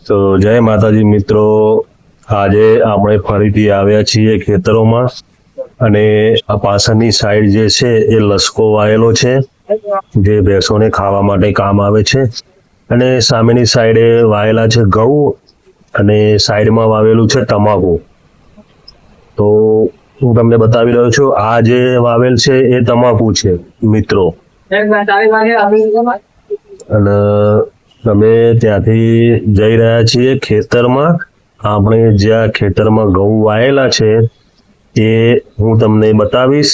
તો જય માતાજી મિત્રો, આજે આપણે ફરીથી આવ્યા છીએ ખેતરોમાં અને આ પાછળની સાઈડ જે છે એ લસકો વાયેલો છે જે ભેંસોને ખાવા માટે કામ આવે છે અને સામેની સાઈડે વાયેલા છે ઘઉં અને સાઈડમાં વાવેલું છે તમાકુ. તો હું તમને બતાવી રહ્યો છું, આ જે વાવેલ છે એ તમાકુ છે મિત્રો. અને અમે ત્યાંથી જઈ રહ્યા છીએ ખેતરમાં. આપણે જ્યાં ખેતરમાં ઘઉં વાયેલા છે એ હું તમને બતાવીશ.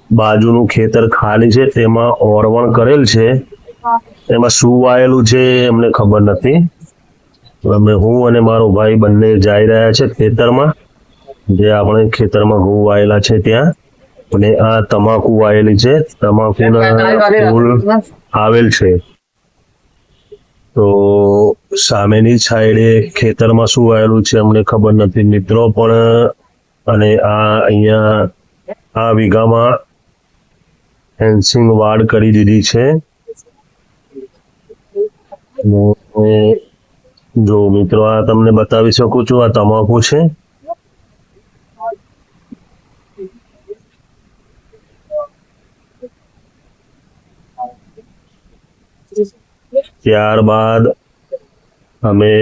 બાજુનું ખેતર ખાલી છે, તેમાં ઓરવણ કરેલ છે. એમાં શું વાયેલું છે અમને ખબર નથી. હું અને મારો ભાઈ બંને જઈ રહ્યા છે ખેતરમાં, જે આપણે ખેતરમાં ઘઉં વાયેલા છે ત્યાં. અને આ તમાકુ વાયેલી છે, તમાકુના ફૂલ આવેલ છે. તો સામેની સાઈડે ખેતરમાં શું વાયેલું છે અમને ખબર નથી મિત્રો. પણ અને આ અહીંયા આ વીઘામાં ફેન્સિંગ વાડ કરી દીધી છે. જો મિત્રો, આ તમને બતાવી શકું છું, આ તમાકુ છે. ત્યારબાદ અમે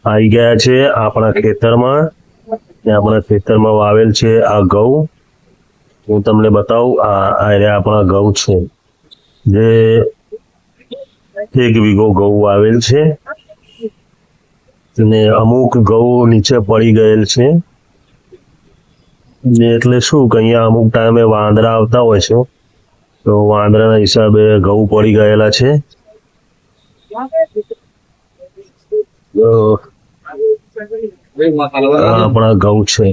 આવી ગયા છે આપણા ખેતરમાં. આપણા ખેતરમાં વાવેલ છે આ ઘઉં. હું તમને બતાવું, આ આપણા ઘઉં છે, જે 1 વીઘો ઘઉં વાવેલ છે. અને અમુક ઘઉં નીચે પડી ગયેલ છે. એટલે શું કે અહીંયા અમુક ટાઈમે વાંદરા આવતા હોય છે, તો વાંદરાના હિસાબે ઘઉં પડી ગયેલા છે. આપણા ઘઉં છે.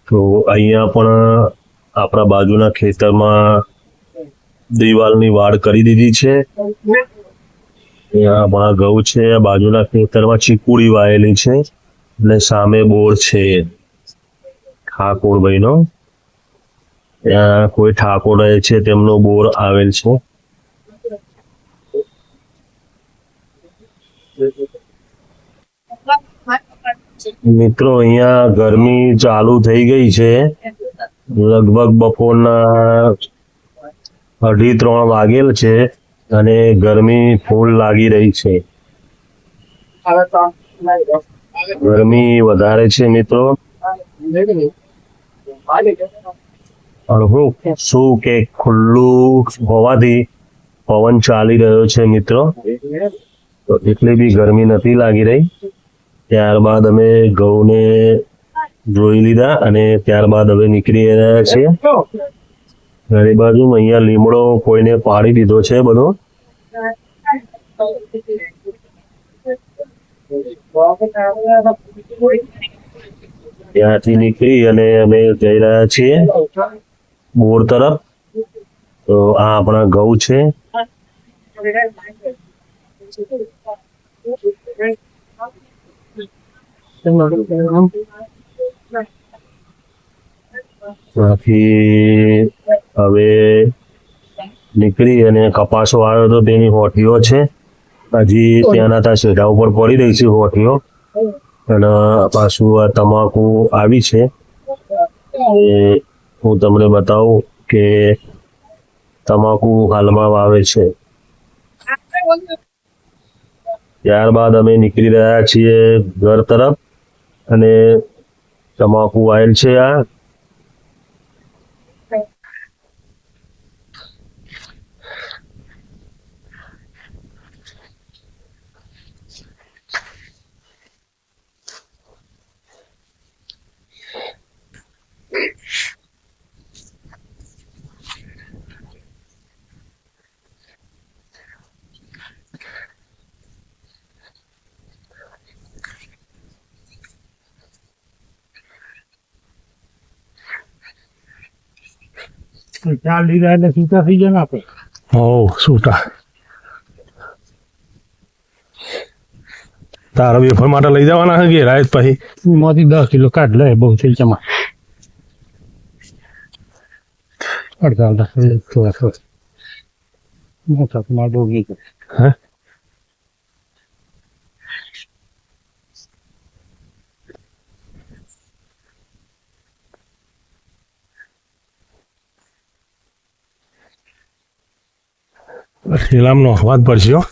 તો અહીંયા પણ આપણા બાજુના ખેતરમાં દિવાલની વાડ કરી દીધી છે. અહીંયા આપણા ઘઉં છે. બાજુના ખેતરમાં ચીકુડી વાયેલી છે અને સામે બોર છે ઠાકોરભાઈનો. ત્યાં કોઈ ઠાકોર રહે છે, તેમનો બોર આવેલ છે. મિત્રો, અહીંયા ગરમી ચાલુ થઈ ગઈ છે. લગભગ બપોરના 2:30 વાગેલ છે અને ગરમી ફૂલ લાગી રહી છે. ગરમી વધારે છે મિત્રો. શું કે ખુલ્લું હોવાથી પવન ચાલી રહ્યો છે મિત્રો, તો એટલી બી ગરમી નથી લાગી રહી. ત્યારબાદ અમે ઘઉંને જોઈ લીધા અને ત્યારબાદ હવે નીકળી રહ્યા છીએ ઘણી બાજુ. અહીંયા લીમડો કોઈને પાડી દીધો છે બધો. ત્યાંથી નીકળી અને અમે જઈ રહ્યા છીએ બોર તરફ. તો આ આપણા ઘઉં છે. ત્યાંથી હવે નીકળી અને કપાસો આવ્યો તો તેની હોઠીઓ છે. હજી ત્યાંના ત્યાં શેઢા ઉપર પડી રહી છે હોઠીઓ. અને પાછું આ તમાકુ આવી છે. હું તમને બતાવું કે તમાકુ હાલમાં વાવે છે. ત્યારબાદ અમે નીકળી રહ્યા છીએ ઘર તરફ અને તમાકુ વાયેલ છે આ. ચાર લીધા એટલે છૂટા થઈ જાય ને આપણે. છૂટા. તારા વેફર માટે લઈ જવાના છે કે રાત પછી એમાંથી 10 કિલો કાઢ લે, બહુ થઈ જમા. અડધા થોડા થોડા મોટા તમારે બહુ નહીં કરે. હે ઠેલામાં નોખવા જ પડશે હો.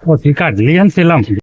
પછી કાઢી લઈએ ને પેલા